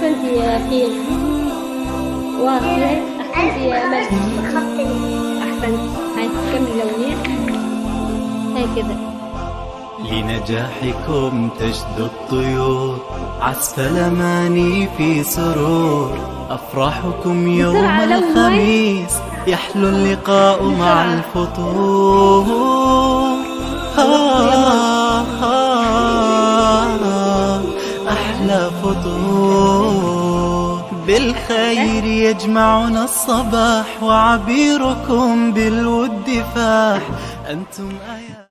أحسنتي يا فين. واصلة. أحسنتي يا أمل. أحسنت. هاي كملي الأغنية. هاي كذا. لنجاحكم تشدو الطيور، عزف الأماني في سرور، أفراحكم يوم الخميس يحلو اللقاء مع الفطور. أحلى فطور، بالخير يجمعنا الصباح، وعبيركم بالود فاح، أنتم